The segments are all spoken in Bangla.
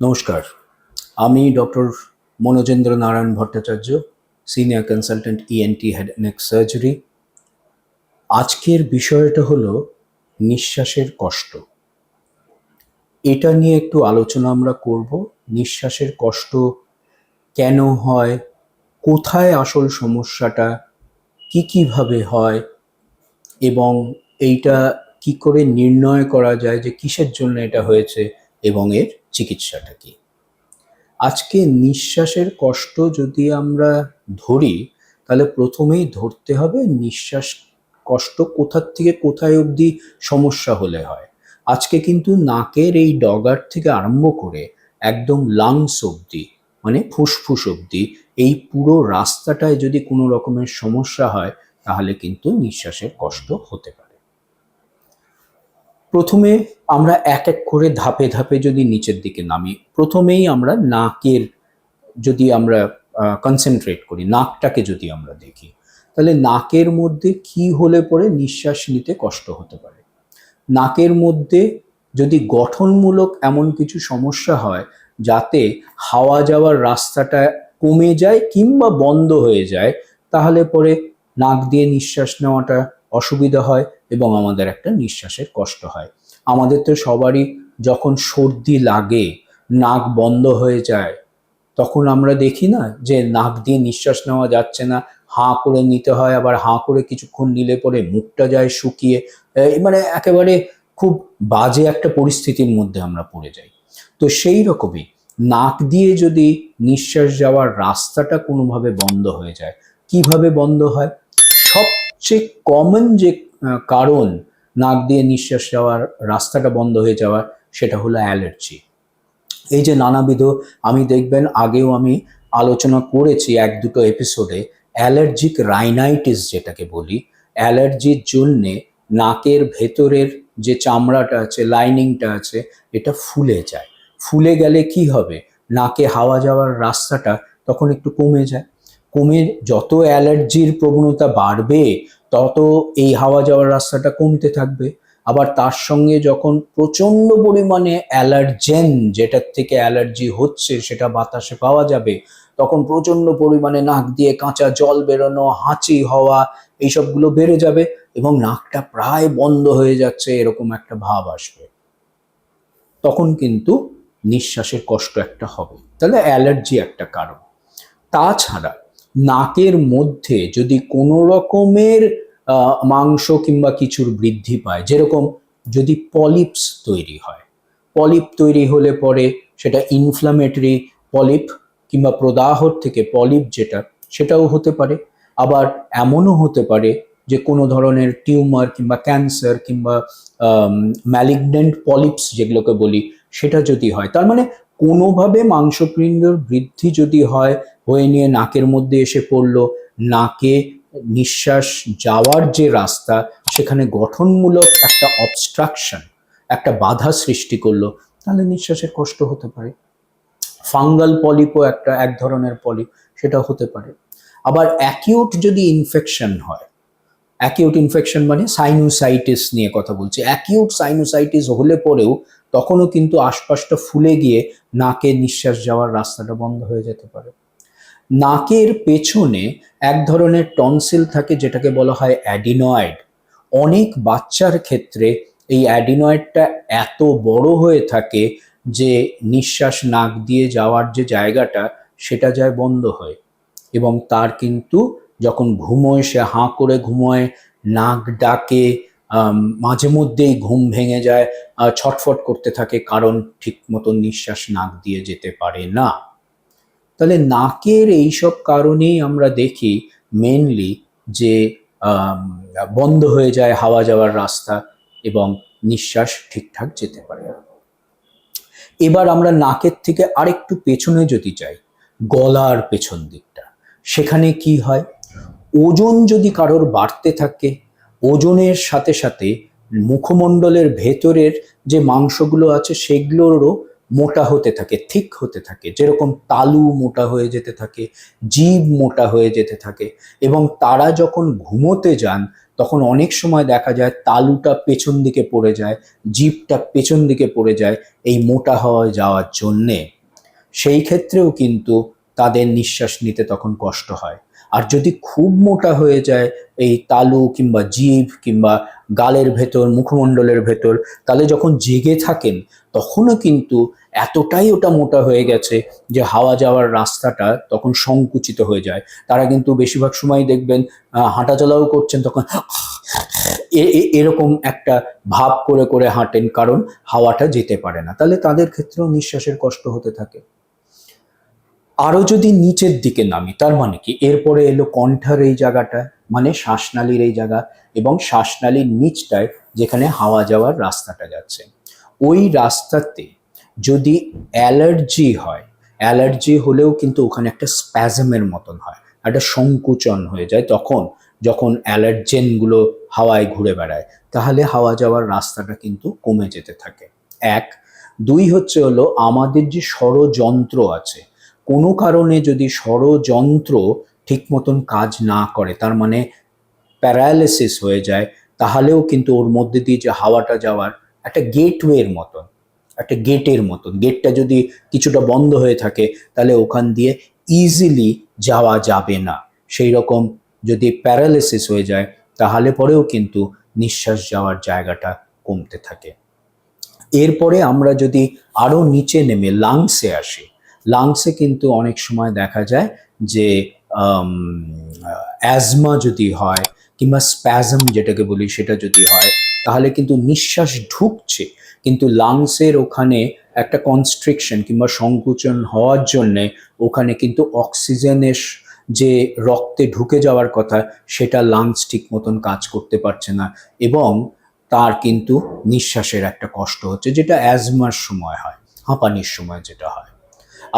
নমস্কার, আমি doctor Manojendra Narayan Bhattacharya, senior consultant ENT head neck surgery. আজকের বিষয়টা হলো নিঃশ্বাসের কষ্ট। এটা নিয়ে একটু আলোচনা আমরা করব। নিঃশ্বাসের কষ্ট কেন হয়, কোথায় আসল সমস্যাটা, কিভাবে হয় এবং এইটা কি করে নির্ণয় করা যায় যে কিসের জন্য এটা হয়েছে এবং এর চিকিৎসাটা কি। আজকে নিঃশ্বাসের কষ্ট যদি আমরা ধরি, তাহলে প্রথমেই ধরতে হবে নিঃশ্বাস কষ্ট কোথার থেকে কোথায় অবধি সমস্যা হলে হয়। আজকে কিন্তু নাকের এই ডগার থেকে আরম্ভ করে একদম লাংস অবধি, মানে ফুসফুস অবধি, এই পুরো রাস্তাটায় যদি কোনো রকমের সমস্যা হয়, তাহলে কিন্তু নিঃশ্বাসের কষ্ট হতে পারে। প্রথমে আমরা এক এক করে ধাপে ধাপে যদি নিচের দিকে নামি, প্রথমেই আমরা নাকের যদি আমরা কনসেন্ট্রেট করি, নাকটাকে যদি আমরা দেখি, তাহলে নাকের মধ্যে কি হলে পরে নিঃশ্বাস নিতে কষ্ট হতে পারে। নাকের মধ্যে যদি গঠনমূলক এমন কিছু সমস্যা হয় যাতে হাওয়া যাওয়ার রাস্তাটা কমে যায় কিংবা বন্ধ হয়ে যায়, তাহলে পরে নাক দিয়ে নিঃশ্বাস নেওয়াটা অসুবিধা হয় এবং আমাদের একটা নিঃশ্বাসের কষ্ট হয়। আমাদের তো সবারই যখন সর্দি লাগে, নাক বন্ধ হয়ে যায়, তখন আমরা দেখি না যে নাক দিয়ে নিঃশ্বাস নেওয়া যাচ্ছে না, হাঁ করে নিতে হয়, আবার হাঁ করে কিছুক্ষণ নিলে পরে মুখটা যায় শুকিয়ে, মানে একেবারে খুব বাজে একটা পরিস্থিতির মধ্যে আমরা পড়ে যাই। তো সেই রকমই নাক দিয়ে যদি নিঃশ্বাস যাওয়ার রাস্তাটা কোনোভাবে বন্ধ হয়ে যায়, কিভাবে বন্ধ হয়? সবচেয়ে কমন যে কারণ নাক দিয়ে নিঃশ্বাস যাওয়ার রাস্তাটা বন্ধ হয়ে যাওয়ার, সেটা হলো অ্যালার্জি। এই যে নানাবিধ, আমি দেখবেন আগেও আমি আলোচনা করেছি এক দুটো এপিসোডে, অ্যালার্জিক রাইনাইটিস যেটাকে বলি। অ্যালার্জির জন্যে নাকের ভেতরের যে চামড়াটা আছে, লাইনিংটা আছে, এটা ফুলে যায়। ফুলে গেলে কি হবে? নাকে হাওয়া যাওয়ার রাস্তাটা তখন একটু কমে যায়। কমে যত অ্যালার্জির প্রবণতা বাড়বে, তত এই হাওয়া যাওয়ার রাস্তাটা কমতে থাকবে। আবার তার সঙ্গে যখন প্রচণ্ড পরিমাণে অ্যালার্জেন, যেটার থেকে অ্যালার্জি হচ্ছে সেটা বাতাসে পাওয়া যাবে, তখন প্রচণ্ড পরিমাণে নাক দিয়ে কাঁচা জল বেরোনো, হাঁচি হওয়া, এইসবগুলো বেড়ে যাবে এবং নাকটা প্রায় বন্ধ হয়ে যাচ্ছে এরকম একটা ভাব আসবে। তখন কিন্তু নিঃশ্বাসের কষ্ট একটা হবে। তাহলে অ্যালার্জি একটা কারণ। তাছাড়া নাকের মধ্যে যদি কোনো রকমের মাংস কিংবা কিছুর বৃদ্ধি পায়, যেরকম যদি পলিপস তৈরি হয়, পলিপ তৈরি হলে পরে সেটা ইনফ্লামেটরি পলিপ কিংবা প্রদাহর থেকে পলিপ যেটা, সেটাও হতে পারে। আবার এমনও হতে পারে যে কোনো ধরনের টিউমার কিংবা ক্যান্সার কিংবা ম্যালিগনেন্ট পলিপস যেগুলোকে বলি, সেটা যদি হয়, তার মানে কোনোভাবে মাংসপিণ্ডর বৃদ্ধি যদি হয়, হয়ে নিয়ে নাকের মধ্যে এসে পড়লো, নাকে নিঃশ্বাস যাওয়ার যে রাস্তা, সেখানে গঠনমূলক একটা অবস্ট্রাকশন, একটা বাধা সৃষ্টি করলো, তাহলে নিঃশ্বাসের কষ্ট হতে পারে। ফাঙ্গাল পলিপও এক ধরনের পলিপ, সেটা হতে পারে। আবার অ্যাকিউট যদি ইনফেকশন হয়, অ্যাকিউট ইনফেকশন মানে সাইনোসাইটিস নিয়ে কথা বলছি, অ্যাকিউট সাইনোসাইটিস হলে পরেও তখনও কিন্তু আশপাশটা ফুলে গিয়ে নাকে নিঃশ্বাস যাওয়ার রাস্তাটা বন্ধ হয়ে যেতে পারে। নাকের পেছনে এক ধরনের টনসিল থাকে যেটাকে বলা হয় অ্যাডিনয়েড। অনেক বাচ্চার ক্ষেত্রে এই অ্যাডিনয়েডটা এত বড় হয়ে থাকে যে নিঃশ্বাস নাক দিয়ে যাওয়ার যে জায়গাটা, সেটা যায় বন্ধ হয় এবং তার কিন্তু যখন ঘুমোয়, সে হাঁ করে ঘুমোয়, নাক ডাকে, মাঝে মধ্যেই ঘুম ভেঙে যায়, ছটফট করতে থাকে, কারণ ঠিক মতন নিঃশ্বাস নাক দিয়ে যেতে পারে না। তাহলে নাকের এইসব কারণেই আমরা দেখি মেনলি যে বন্ধ হয়ে যায় হাওয়া যাওয়ার রাস্তা এবং নিঃশ্বাস ঠিকঠাক যেতে পারে না। এবার আমরা নাকের থেকে আরেকটু পেছনে যদি যাই, গলার পেছন দিকটা, সেখানে কি হয়? ওজন যদি কারোর বাড়তে থাকে, ওজনের সাথে সাথে মুখমণ্ডলের ভেতরের যে মাংসগুলো আছে সেগুলোরও মোটা হতে থাকে, ঠিক হতে থাকে। যেরকম তালু মোটা হয়ে যেতে থাকে, জিভ মোটা হয়ে যেতে থাকে এবং তারা যখন ঘুমোতে যান, তখন অনেক সময় দেখা যায় তালুটা পেছন দিকে পড়ে যায়, জিভটা পেছন দিকে পড়ে যায় এই মোটা হওয়া যাওয়ার জন্যে। সেই ক্ষেত্রেও কিন্তু তাদের নিঃশ্বাস নিতে তখন কষ্ট হয়। আর যদি খুব মোটা হয়ে যায় এই তালু কিংবা জিভ কিংবা গালের ভেতর, মুখমণ্ডলের ভেতর, তাহলে যখন জেগে থাকেন তখনও কিন্তু এতটাই ওটা মোটা হয়ে গেছে যে হাওয়া যাওয়ার রাস্তাটা তখন সংকুচিত হয়ে যায়। তারা কিন্তু বেশিরভাগ সময় দেখবেন হাঁটাচলাও করছেন তখন এরকম একটা ভাব করে করে হাঁটেন, কারণ হাওয়াটা যেতে পারে না। তাহলে তাদের ক্ষেত্রেও নিঃশ্বাসের কষ্ট হতে থাকে। আরো যদি নিচের দিকে নামি, তার মানে কি, এরপরে এলো কণ্ঠার এই জায়গাটা, মানে শ্বাসনালীর এই জায়গা, এবং শ্বাসনালীর নিচটায় যেখানে হাওয়া যাওয়ার রাস্তাটা যাচ্ছে, ওই রাস্তাতে যদি অ্যালার্জি হয়, অ্যালার্জি হলেও কিন্তু ওখানে একটা স্প্যাজমের মতন হয়, একটা সংকুচন হয়ে যায় তখন যখন অ্যালার্জেনগুলো হাওয়ায় ঘুরে বেড়ায়, তাহলে হাওয়া যাওয়ার রাস্তাটা কিন্তু কমে যেতে থাকে। এক। দুই হচ্ছে হলো আমাদের যে স্বরযন্ত্র আছে, কোনো কারণে যদি স্বরযন্ত্র ঠিক মতন কাজ না করে, তার মানে প্যারালাইসিস হয়ে যায়, তাহলেও কিন্তু ওর মধ্যে দিয়ে যে হাওয়াটা যাওয়ার একটা গেটওয়ের মতন, একটা গেটের মতন, গেটটা যদি কিছুটা বন্ধ হয়ে থাকে তাহলে ওখান দিয়ে ইজিলি যাওয়া যাবে না। সেই রকম যদি প্যারালাইসিস হয়ে যায় তাহলে পরেও কিন্তু নিঃশ্বাস যাওয়ার জায়গাটা কমতে থাকে। এরপরে আমরা যদি আরো নিচে নেমে লাংসে আসি, লাংসে কিন্তু অনেক সময় দেখা যায় যে অ্যাজমা যদি হয় কিংবা স্প্যাজম যেটাকে বলি সেটা যদি হয়, তাহলে কিন্তু নিঃশ্বাস ঢুকছে কিন্তু লাংসের ওখানে একটা কনস্ট্রিকশন কিংবা সংকুচন হওয়ার জন্যে ওখানে কিন্তু অক্সিজেনের যে রক্তে ঢুকে যাওয়ার কথা সেটা লাংস ঠিক মতন কাজ করতে পারছে না, এবং তার কিন্তু নিঃশ্বাসের একটা কষ্ট হচ্ছে, যেটা অ্যাজমার সময় হয়, হাঁপানির সময় যেটা হয়।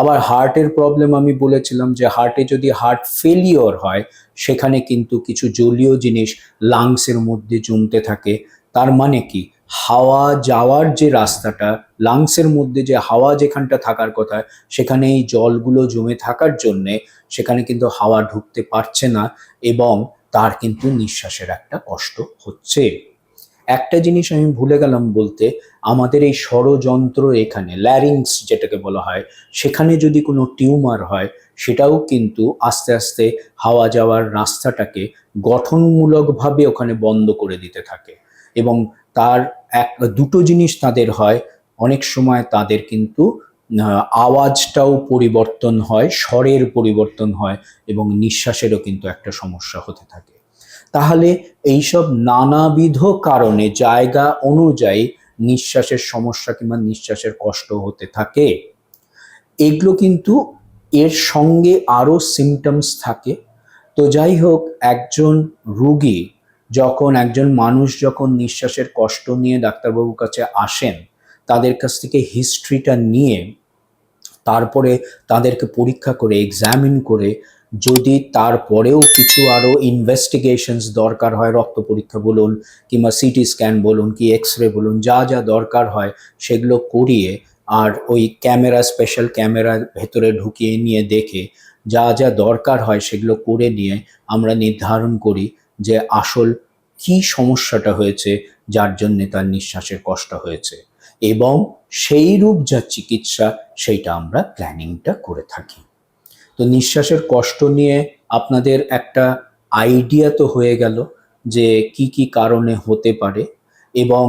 আবার হার্টের প্রবলেম আমি বলেছিলাম যে হার্টে যদি হার্ট ফেলিওর হয় সেখানে কিন্তু কিছু জলীয় জিনিস লাংসের মধ্যে জমতে থাকে। তার মানে কি, হাওয়া যাওয়ার যে রাস্তাটা, লাংসের মধ্যে যে হাওয়া যেখানটা থাকার কথা সেখানে এই জলগুলো জমে থাকার জন্যে সেখানে কিন্তু হাওয়া ঢুকতে পারছে না, এবং তার কিন্তু নিঃশ্বাসের একটা কষ্ট হচ্ছে। একটা জিনিস আমি ভুলে গেলাম বলতে, আমাদের এই স্বরযন্ত্র এখানে ল্যারিংস যেটাকে বলা হয়, সেখানে যদি কোনো টিউমার হয় সেটাও কিন্তু আস্তে আস্তে হাওয়া যাওয়ার রাস্তাটাকে গঠনমূলকভাবে ওখানে বন্ধ করে দিতে থাকে, এবং তার দুটো জিনিস তাদের হয়, অনেক সময় তাদের কিন্তু আওয়াজটাও পরিবর্তন হয়, স্বরের পরিবর্তন হয়, এবং নিঃশ্বাসেরও কিন্তু একটা সমস্যা হতে থাকে। তাহলে এইসব নানাবিধ কারণে জায়গা অনুযায়ী নিঃশ্বাসের সমস্যা কিংবা নিঃশ্বাসের কষ্ট হতে থাকে। এগুলো কিন্তু এর সঙ্গে আরো সিমটমস থাকে। তো যাই হোক, একজন রুগী যখন, একজন মানুষ যখন নিঃশ্বাসের কষ্ট নিয়ে ডাক্তারবাবুর কাছে আসেন, তাদের কাছ থেকে হিস্ট্রিটা নিয়ে তারপরে তাদেরকে পরীক্ষা করে এক্সামিন করে যদি তারপরেও কিছু আরো ইনভেস্টিগেশনস দরকার হয়, রক্ত পরীক্ষা বলুন কিংবা সিটি স্ক্যান বলুন কি এক্স রে বলুন, যা যা দরকার হয় সেগুলো করিয়ে, আর ওই ক্যামেরা, স্পেশাল ক্যামেরা ভেতরে ঢুকিয়ে নিয়ে দেখে যা যা দরকার হয় সেগুলো করে নিয়ে আমরা নির্ধারণ করি যে আসল কি সমস্যাটা হয়েছে যার জন্যে তার নিঃশ্বাসের কষ্ট হয়েছে, এবং সেই রূপ যা চিকিৎসা সেইটা আমরা প্ল্যানিংটা করে থাকি। তো নিঃশ্বাসের কষ্ট নিয়ে আপনাদের একটা আইডিয়া তো হয়ে গেল যে কি কি কারণে হতে পারে এবং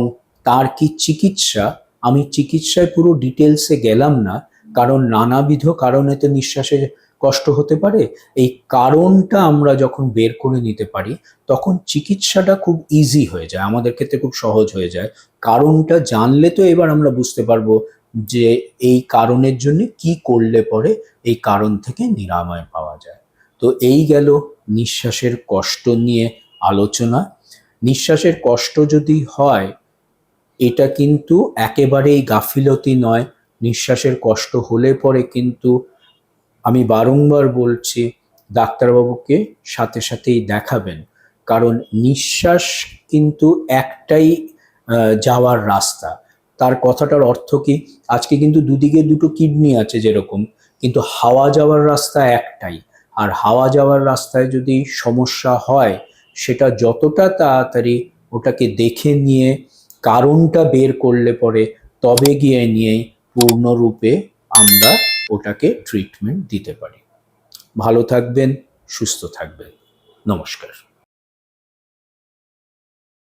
তার কি চিকিৎসা। আমি চিকিৎসায় পুরো ডিটেলসে গেলাম না, কারণ নানাবিধ কারণে তো নিঃশ্বাসের কষ্ট হতে পারে। এই কারণটা আমরা যখন বের করে নিতে পারি তখন চিকিৎসাটা খুব ইজি হয়ে যায়, আমাদের ক্ষেত্রে খুব সহজ হয়ে যায়। কারণটা জানলে তো এবার আমরা বুঝতে পারবো যে এই কারণের জন্য কি করলে পরে এই কারণ থেকে নিরাময় পাওয়া যায়। তো এই গেল নিঃশ্বাসের কষ্ট নিয়ে আলোচনা। নিঃশ্বাসের কষ্ট যদি হয় এটা কিন্তু একেবারেই গাফিলতি নয়। নিঃশ্বাসের কষ্ট হলে পরে কিন্তু আমি বারংবার বলছি ডাক্তারবাবুকে সাথে সাথেই দেখাবেন, কারণ নিঃশ্বাস কিন্তু একটাই যাওয়ার রাস্তা। তার কথাটার অর্থ কি, আজকে কিন্তু দুদিকে দুটো কিডনি আছে যেরকম, কিন্তু হাওয়া যাওয়ার রাস্তা একটাই, আর হাওয়া যাওয়ার রাস্তায় যদি সমস্যা হয় সেটা যতটা তাড়াতাড়ি ওটাকে দেখে নিয়ে কারণটা বের করলে পরে তবে গিয়ে নিয়েই পূর্ণরূপে আমরা ওটাকে ট্রিটমেন্ট দিতে পারি। ভালো থাকবেন, সুস্থ থাকবেন। নমস্কার।